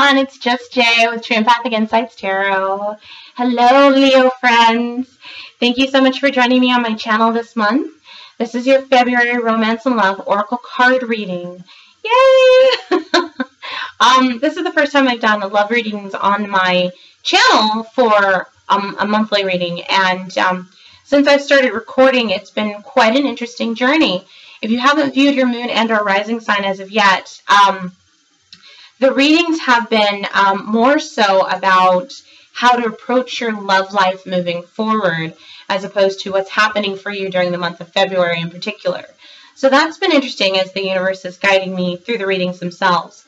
everyone, it's just Jay with True Empathic Insights Tarot. Hello, Leo friends. Thank you so much for joining me on my channel this month. This is your February Romance and Love Oracle card reading. Yay! This is the first time I've done the love readings on my channel for a monthly reading, and since I've started recording, it's been quite an interesting journey. If you haven't viewed your moon and or rising sign as of yet, the readings have been more so about how to approach your love life moving forward, as opposed to what's happening for you during the month of February in particular. So that's been interesting as the universe is guiding me through the readings themselves.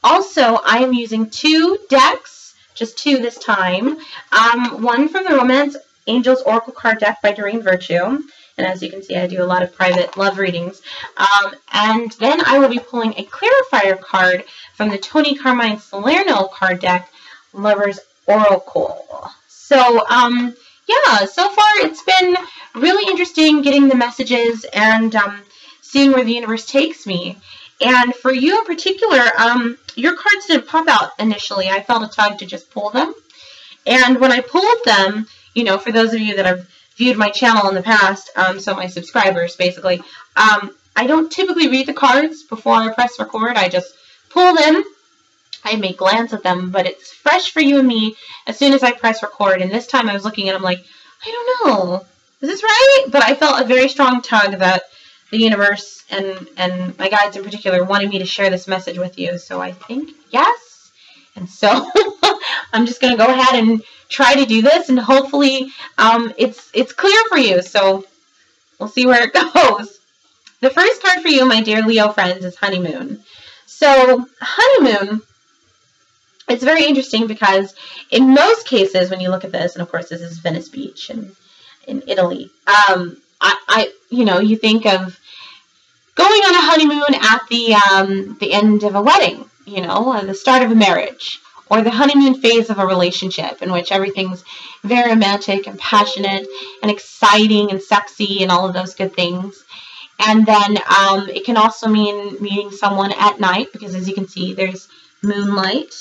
Also, I am using two decks, just two this time. One from the Romance Angels Oracle card deck by Doreen Virtue. And as you can see, I do a lot of private love readings. And then I will be pulling a clarifier card from the Tony Carmine Salerno card deck, Lover's Oracle. So, yeah, so far it's been really interesting getting the messages and seeing where the universe takes me. And for you in particular, your cards didn't pop out initially. I felt a tug to just pull them. And when I pulled them, you know, for those of you that have viewed my channel in the past, so my subscribers basically, I don't typically read the cards before I press record. I just pull them. I may glance at them, but it's fresh for you and me as soon as I press record. And this time I was looking at them like, I don't know, is this right? But I felt a very strong tug that the universe and my guides in particular wanted me to share this message with you. So I think yes. And so I'm just going to go ahead and try to do this, and hopefully it's clear for you. So we'll see where it goes. The first card for you, my dear Leo friends, is Honeymoon. So Honeymoon, it's very interesting because in most cases when you look at this, and of course this is Venice Beach in Italy, you know, you think of going on a honeymoon at the end of a wedding, you know, the start of a marriage, or the honeymoon phase of a relationship in which everything's very romantic and passionate and exciting and sexy and all of those good things. And then it can also mean meeting someone at night, because as you can see, there's moonlight.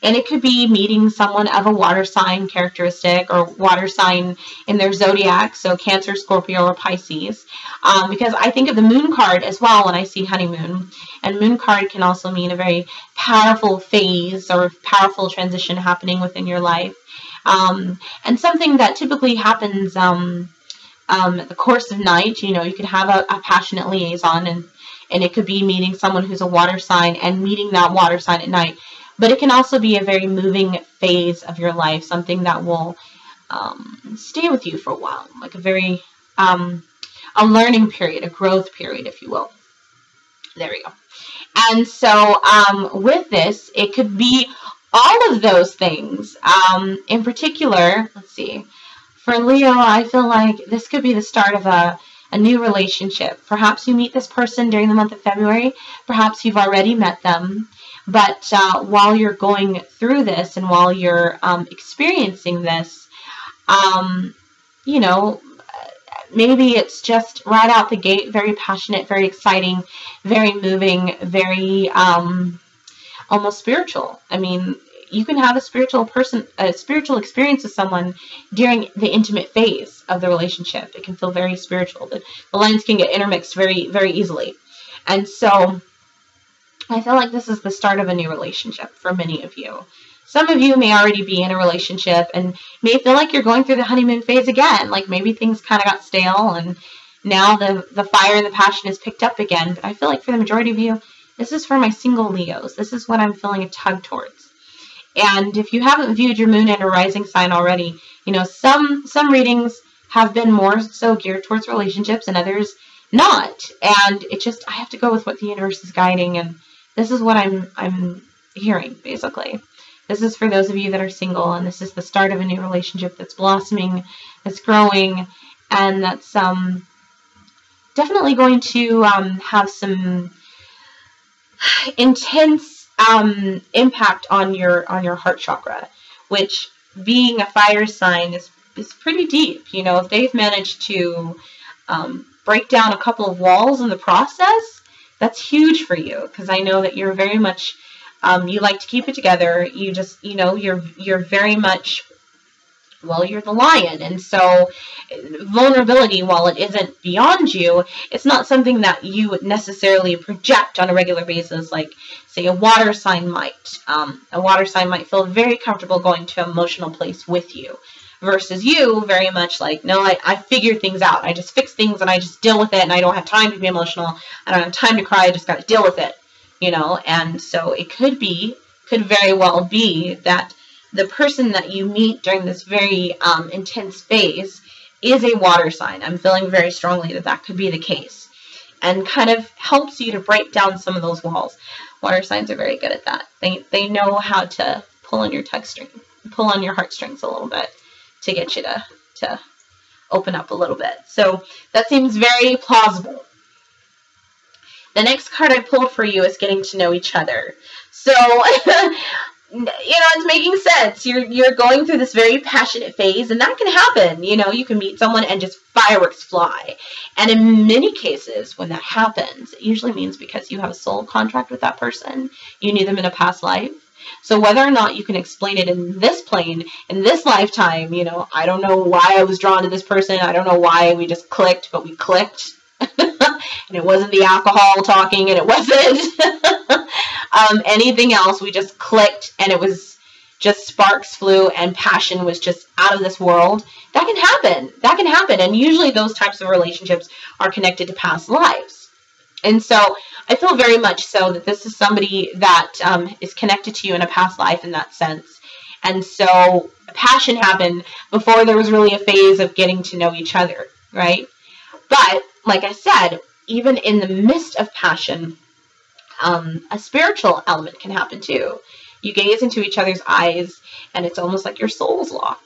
And it could be meeting someone of a water sign characteristic or water sign in their zodiac, so Cancer, Scorpio, or Pisces. Because I think of the moon card as well when I see honeymoon. And moon card can also mean a very powerful phase or powerful transition happening within your life. And something that typically happens at the course of night. You know, you could have a passionate liaison, and it could be meeting someone who's a water sign and meeting that water sign at night. But it can also be a very moving phase of your life, something that will stay with you for a while, like a very, a learning period, a growth period, if you will. There we go. And so with this, it could be all of those things. In particular, let's see, for Leo, I feel like this could be the start of a new relationship. Perhaps you meet this person during the month of February. Perhaps you've already met them. But while you're going through this and while you're experiencing this, you know, maybe it's just right out the gate, very passionate, very exciting, very moving, very almost spiritual. I mean, you can have a spiritual experience with someone during the intimate phase of the relationship. It can feel very spiritual. The lines can get intermixed very, very easily. And so I feel like this is the start of a new relationship for many of you. Some of you may already be in a relationship and may feel like you're going through the honeymoon phase again. Like maybe things kind of got stale and now the fire and the passion is picked up again. But I feel like for the majority of you, this is for my single Leos. This is what I'm feeling a tug towards. And if you haven't viewed your moon and or rising sign already, you know, some readings have been more so geared towards relationships and others not. And it just, I have to go with what the universe is guiding, and this is what I'm hearing, basically. This is for those of you that are single, and this is the start of a new relationship that's blossoming, that's growing, and that's definitely going to have some intense impact on your heart chakra, which, being a fire sign, is pretty deep. You know, if they've managed to break down a couple of walls in the process, that's huge for you, because I know that you're very much You like to keep it together. You just, you're very much, well, you're the lion. And so vulnerability, while it isn't beyond you, it's not something that you would necessarily project on a regular basis. Like, say, a water sign might. A water sign might feel very comfortable going to an emotional place with you, versus you very much like, no, I figure things out. I just fix things and I just deal with it, and I don't have time to be emotional. I don't have time to cry. I just got to deal with it, And so it could very well be that the person that you meet during this very intense phase is a water sign. I'm feeling very strongly that that could be the case, and kind of helps you to break down some of those walls. Water signs are very good at that. They know how to pull on your pull on your heartstrings a little bit to get you to open up a little bit. So that seems very plausible. The next card I pulled for you is getting to know each other. So, it's making sense. You're going through this very passionate phase, and that can happen. You can meet someone and just fireworks fly. And in many cases, when that happens, it usually means because you have a soul contract with that person. You knew them in a past life. So whether or not you can explain it in this plane, in this lifetime, I don't know why I was drawn to this person. I don't know why we just clicked, but we clicked. And it wasn't the alcohol talking, and it wasn't anything else. We just clicked, and it was just sparks flew, and passion was just out of this world. That can happen. That can happen. And usually those types of relationships are connected to past lives. And so I feel very much so that this is somebody that is connected to you in a past life in that sense. And so passion happened before there was really a phase of getting to know each other, right? But like I said, even in the midst of passion, a spiritual element can happen too. You gaze into each other's eyes, and it's almost like your souls lock.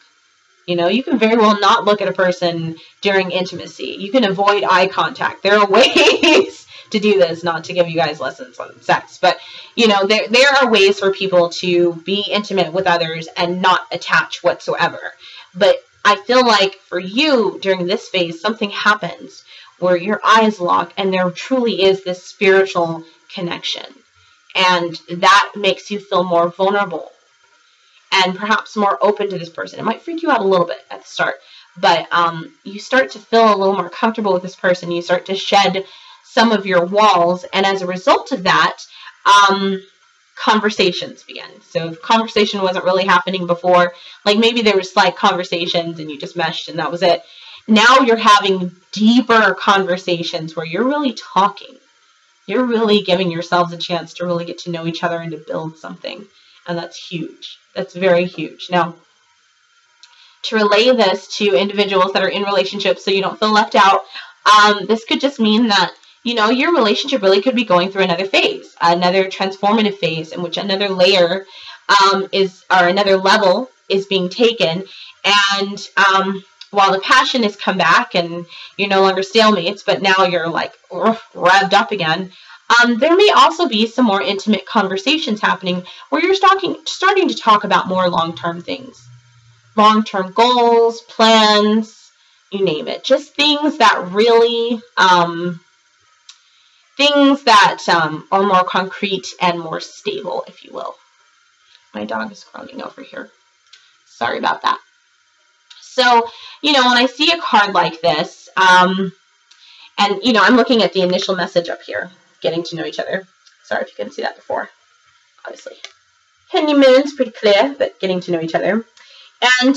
You can very well not look at a person during intimacy. You can avoid eye contact. There are ways to do this, not to give you guys lessons on sex, but there are ways for people to be intimate with others and not attach whatsoever. But I feel like for you during this phase, something happens where your eyes lock, and there truly is this spiritual connection, and that makes you feel more vulnerable and perhaps more open to this person. It might freak you out a little bit at the start, but you start to feel a little more comfortable with this person. You start to shed some of your walls, and as a result of that, conversations begin. So if conversation wasn't really happening before, like maybe there was slight conversations and you just meshed and that was it. Now you're having deeper conversations where you're really talking. You're really giving yourselves a chance to really get to know each other and to build something. And that's huge. That's very huge. Now, to relay this to individuals that are in relationships so you don't feel left out, this could just mean that your relationship really could be going through another phase, another transformative phase in which another layer another level is being taken. And while the passion has come back and you're no longer stalemates, but now you're like revved up again, there may also be some more intimate conversations happening where you're starting to talk about more long-term things, long-term goals, plans, you name it. Just things that really... things that are more concrete and more stable, if you will. My dog is groaning over here. Sorry about that. So, when I see a card like this, and, I'm looking at the initial message up here, getting to know each other. Sorry if you couldn't see that before, obviously. Honeymoon's pretty clear, but getting to know each other. And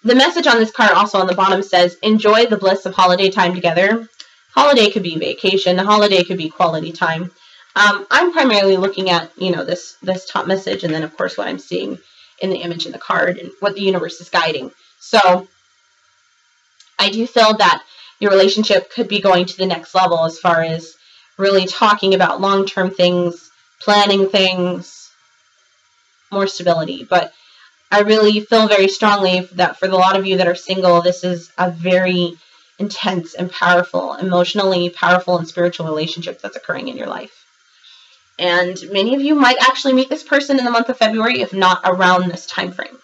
the message on this card also on the bottom says, enjoy the bliss of holiday time together. Holiday could be vacation. Holiday could be quality time. I'm primarily looking at, this top message, and then, of course, what I'm seeing in the image in the card and what the universe is guiding. So I do feel that your relationship could be going to the next level as far as really talking about long-term things, planning things, more stability. But I really feel very strongly that for a lot of you that are single, this is a very intense and powerful, emotionally powerful and spiritual relationship that's occurring in your life. And many of you might actually meet this person in the month of February, if not around this time frame.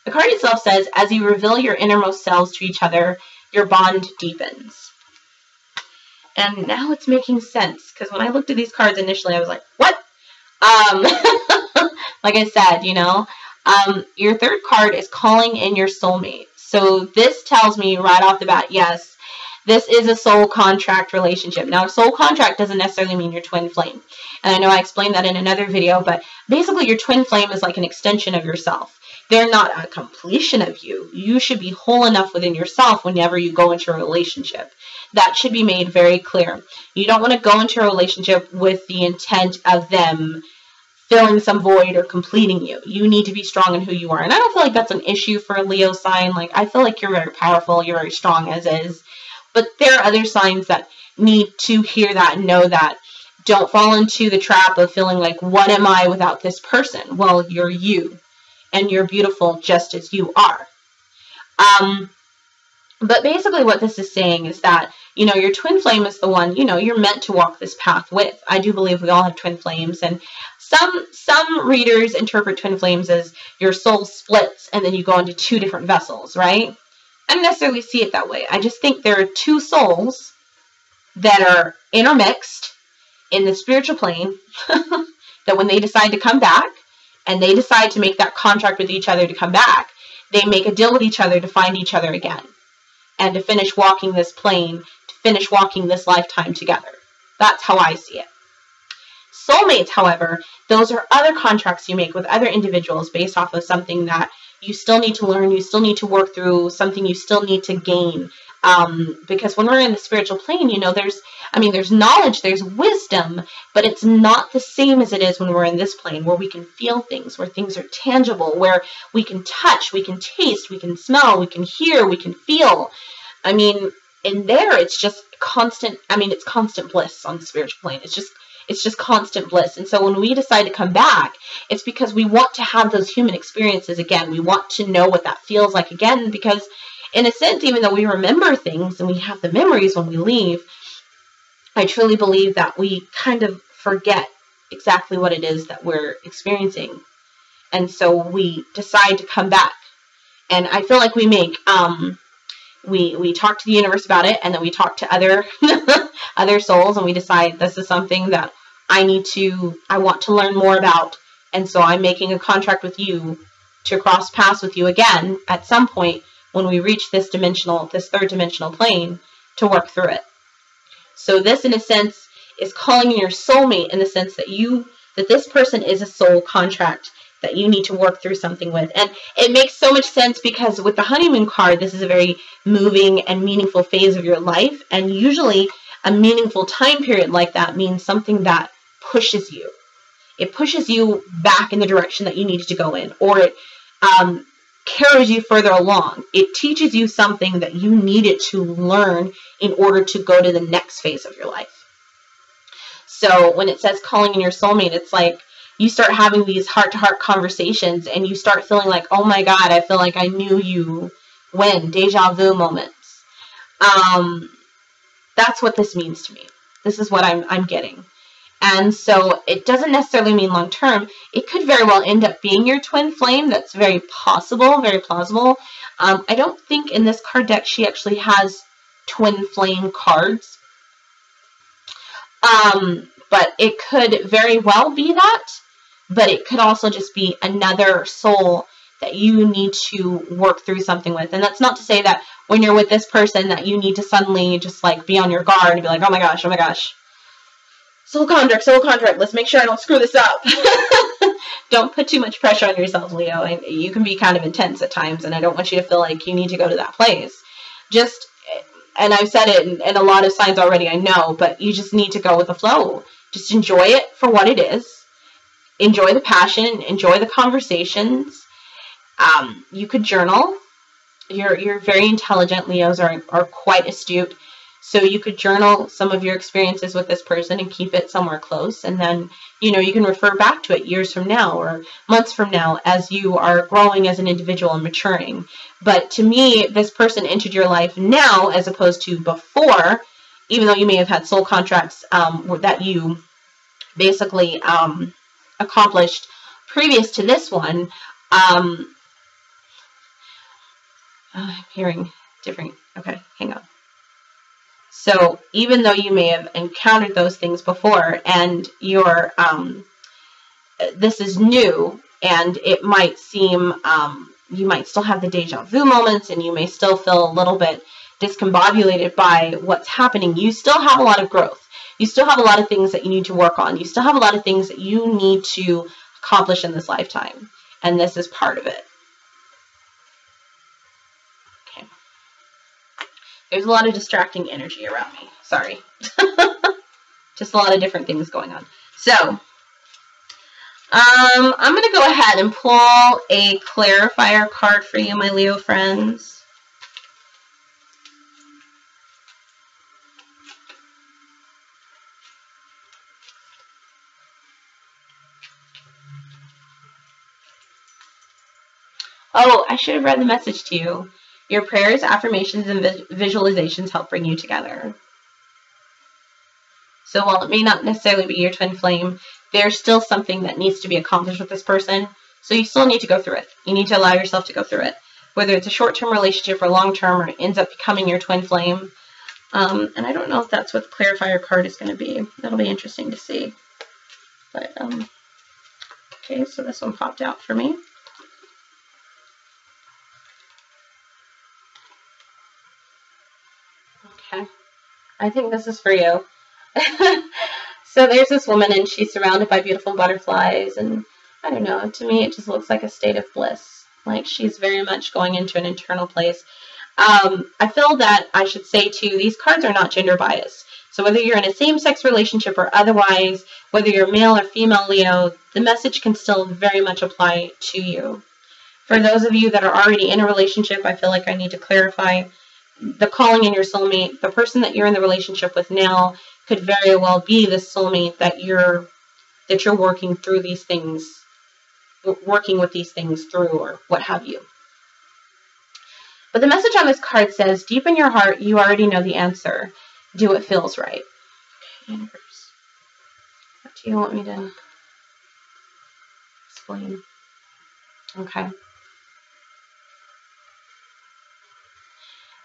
The card itself says, as you reveal your innermost selves to each other, your bond deepens. And now it's making sense, because when I looked at these cards initially, I was like, what? Like I said, you know, your third card is calling in your soulmate. So this tells me right off the bat, yes, this is a soul contract relationship. Now, soul contract doesn't necessarily mean your twin flame. And I know I explained that in another video, but basically your twin flame is like an extension of yourself. They're not a completion of you. You should be whole enough within yourself whenever you go into a relationship. That should be made very clear. You don't want to go into a relationship with the intent of them filling some void or completing you. You need to be strong in who you are. And I don't feel like that's an issue for a Leo sign. Like, I feel like you're very powerful. You're very strong as is. But there are other signs that need to hear that and know that. Don't fall into the trap of feeling like, what am I without this person? Well, you're you. And you're beautiful just as you are. But basically what this is saying is that, you know, your twin flame is the one, you know, you're meant to walk this path with. I do believe we all have twin flames. And some readers interpret twin flames as your soul splits and then you go into two different vessels, right? I don't necessarily see it that way. I just think there are two souls that are intermixed in the spiritual plane that when they decide to come back and they decide to make that contract with each other to come back, they make a deal with each other to find each other again and to finish walking this plane, to finish walking this lifetime together. That's how I see it. Soulmates, however, those are other contracts you make with other individuals based off of something that you still need to learn, you still need to work through, something you still need to gain. Because when we're in the spiritual plane, you know, there's knowledge, there's wisdom, but it's not the same as it is when we're in this plane, where we can feel things, where things are tangible, where we can touch, we can taste, we can smell, we can hear, we can feel. I mean, in there, it's just constant, it's constant bliss on the spiritual plane. It's just constant bliss. And so when we decide to come back, it's because we want to have those human experiences again. We want to know what that feels like again, because in a sense, even though we remember things and we have the memories when we leave, I truly believe that we kind of forget exactly what it is that we're experiencing. And so we decide to come back. And I feel like we make, we talk to the universe about it, and then we talk to other other souls, and we decide this is something that I want to learn more about. And so I'm making a contract with you to cross paths with you again at some point when we reach this third dimensional plane, to work through it. So this, in a sense, is calling in your soulmate, in the sense that this person is a soul contract that you need to work through something with. And it makes so much sense because with the honeymoon card, this is a very moving and meaningful phase of your life. And usually a meaningful time period like that means something that pushes you. It pushes you back in the direction that you needed to go in, or it carries you further along. It teaches you something that you needed to learn in order to go to the next phase of your life. So when it says calling in your soulmate, it's like you start having these heart-to-heart conversations and you start feeling like, oh my God, I feel like I knew you when. Deja vu moments. That's what this means to me. This is what I'm getting. And so it doesn't necessarily mean long term. It could very well end up being your twin flame. That's very possible, very plausible. I don't think in this card deck she actually has twin flame cards. But it could very well be that. But it could also just be another soul that you need to work through something with. And that's not to say that when you're with this person that you need to suddenly just like be on your guard and be like, oh my gosh. Soul contract, let's make sure I don't screw this up. Don't put too much pressure on yourself, Leo. And you can be kind of intense at times, and I don't want you to feel like you need to go to that place. And I've said it in a lot of signs already, I know, but you just need to go with the flow. Just enjoy it for what it is. Enjoy the passion, enjoy the conversations. You could journal. You're very intelligent. Leos are quite astute. So you could journal some of your experiences with this person and keep it somewhere close. And then, you can refer back to it years from now or months from now as you are growing as an individual and maturing. But to me, this person entered your life now as opposed to before, even though you may have had soul contracts that you basically accomplished previous to this one. I'm hearing different. Okay, hang on. So even though you may have encountered those things before and you're, this is new, and it might seem, you might still have the deja vu moments, and you may still feel a little bit discombobulated by what's happening, you still have a lot of growth. You still have a lot of things that you need to work on. You still have a lot of things that you need to accomplish in this lifetime. And this is part of it. Okay. There's a lot of distracting energy around me. Sorry. Just a lot of different things going on. So, I'm going to go ahead and pull a clarifier card for you, my Leo friends. Oh, I should have read the message to you. Your prayers, affirmations, and visualizations help bring you together. So while it may not necessarily be your twin flame, there's still something that needs to be accomplished with this person. So you still need to go through it. You need to allow yourself to go through it. Whether it's a short-term relationship or long-term, or it ends up becoming your twin flame. And I don't know if that's what the clarifier card is going to be. That'll be interesting to see. But, okay, so this one popped out for me. Okay, I think this is for you. So there's this woman, and she's surrounded by beautiful butterflies, and I don't know, to me it just looks like a state of bliss. Like she's very much going into an internal place. I feel that I should say too, these cards are not gender biased. So whether you're in a same-sex relationship or otherwise, whether you're male or female Leo, the message can still very much apply to you. For those of you that are already in a relationship, I feel like I need to clarify the calling in your soulmate. The person that you're in the relationship with now could very well be the soulmate that you're working through these things, working with these things through, or what have you. But the message on this card says, deep in your heart, you already know the answer. Do what feels right. Okay, universe. What do you want me to explain? Okay.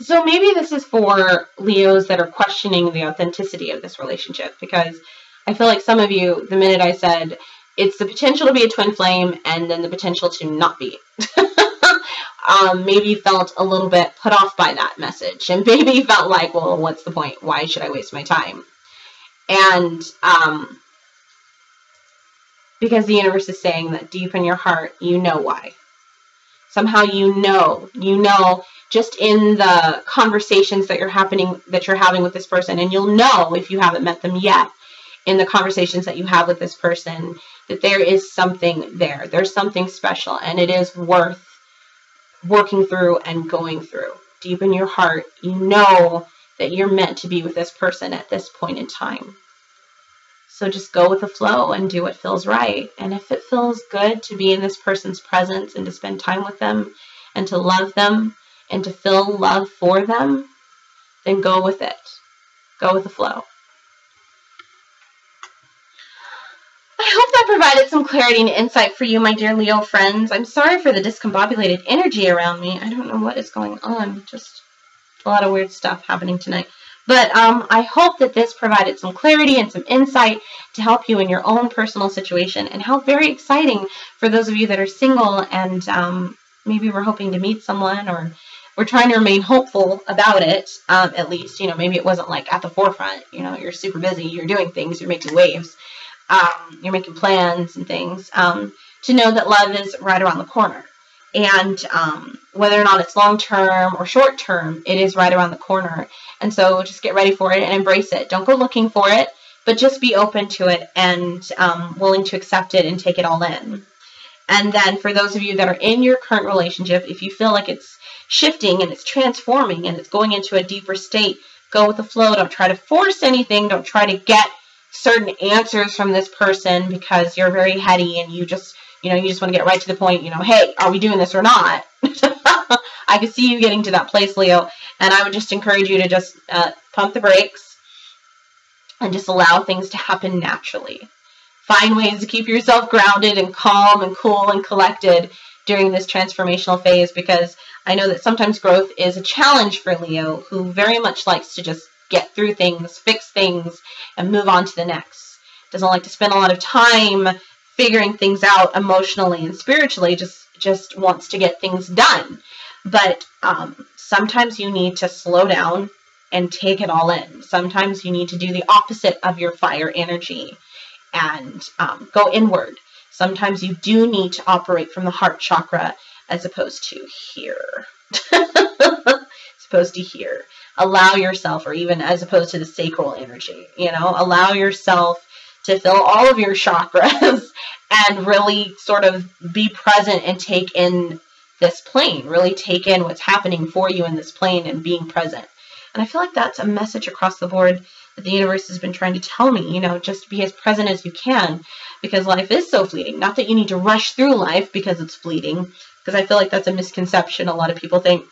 So maybe this is for Leos that are questioning the authenticity of this relationship, because I feel like some of you, the minute I said it's the potential to be a twin flame and then the potential to not be, maybe felt a little bit put off by that message, and maybe felt like, well, what's the point? Why should I waste my time? And because the universe is saying that deep in your heart, you know why. Somehow you know, just in the conversations that you're having with this person, and you'll know if you haven't met them yet, in the conversations that you have with this person, that there is something there. There's something special, and it is worth working through and going through. Deep in your heart, you know that you're meant to be with this person at this point in time. So just go with the flow and do what feels right. And if it feels good to be in this person's presence and to spend time with them and to love them and to feel love for them, then go with it. Go with the flow. I hope that provided some clarity and insight for you, my dear Leo friends. I'm sorry for the discombobulated energy around me. I don't know what is going on. Just a lot of weird stuff happening tonight. But I hope that this provided some clarity and some insight to help you in your own personal situation, and how very exciting for those of you that are single and maybe we're hoping to meet someone, or we're trying to remain hopeful about it, at least. You know, maybe it wasn't like at the forefront. You know, you're super busy, you're doing things, you're making waves, you're making plans and things, to know that love is right around the corner. And whether or not it's long-term or short-term, it is right around the corner. And so just get ready for it and embrace it. Don't go looking for it, but just be open to it and willing to accept it and take it all in. And then for those of you that are in your current relationship, if you feel like it's shifting and it's transforming and it's going into a deeper state, go with the flow. Don't try to force anything. Don't try to get certain answers from this person because you're very heady and you just want to get right to the point. Hey, are we doing this or not? I could see you getting to that place, Leo, and I would just encourage you to just pump the brakes and just allow things to happen naturally. Find ways to keep yourself grounded and calm and cool and collected during this transformational phase, because I know that sometimes growth is a challenge for Leo, who very much likes to just get through things, fix things, and move on to the next. Doesn't like to spend a lot of time figuring things out emotionally and spiritually, just wants to get things done. But sometimes you need to slow down and take it all in. Sometimes you need to do the opposite of your fire energy and go inward. Sometimes you do need to operate from the heart chakra as opposed to here. As opposed to here. Allow yourself, or even as opposed to the sacral energy, you know, allow yourself to fill all of your chakras and really sort of be present and take in this plane, really take in what's happening for you in this plane and being present. And I feel like that's a message across the board that the universe has been trying to tell me, you know, just be as present as you can, because life is so fleeting. Not that you need to rush through life because it's fleeting, because I feel like that's a misconception. A lot of people think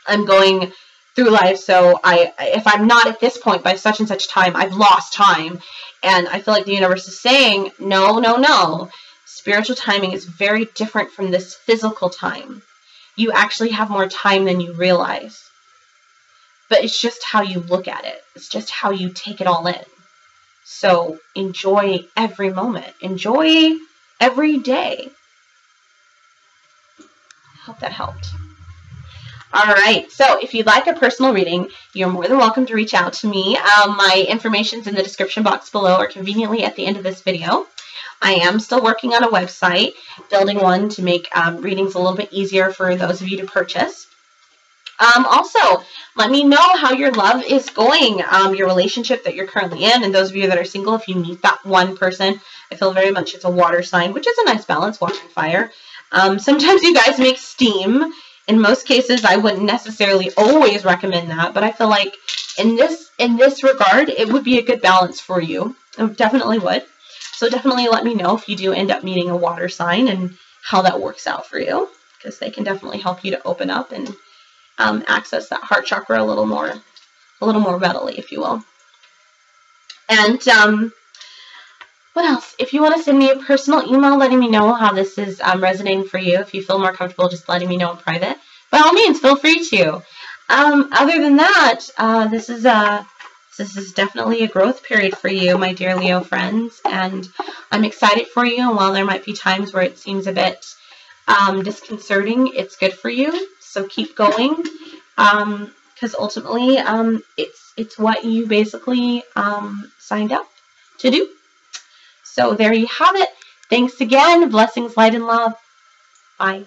I'm going through life, so if I'm not at this point by such and such time, I've lost time. And I feel like the universe is saying, no, no, no. Spiritual timing is very different from this physical time. You actually have more time than you realize. But it's just how you look at it. It's just how you take it all in. So enjoy every moment. Enjoy every day. I hope that helped. All right, so if you'd like a personal reading, you're more than welcome to reach out to me. My information's in the description box below or conveniently at the end of this video. I am still working on a website, building one to make readings a little bit easier for those of you to purchase. Also, let me know how your love is going, your relationship that you're currently in, and those of you that are single, if you meet that one person. I feel very much it's a water sign, which is a nice balance, water and fire. Sometimes you guys make steam. In most cases, I wouldn't necessarily always recommend that, but I feel like in this regard, it would be a good balance for you. It definitely would. So definitely let me know if you do end up meeting a water sign and how that works out for you, because they can definitely help you to open up and access that heart chakra a little more readily, if you will. And what else? If you want to send me a personal email letting me know how this is resonating for you, if you feel more comfortable just letting me know in private, by all means, feel free to. Other than that, this is definitely a growth period for you, my dear Leo friends, and I'm excited for you. And while there might be times where it seems a bit disconcerting, it's good for you. So keep going, because ultimately, it's what you basically signed up to do. So there you have it. Thanks again. Blessings, light, and love. Bye.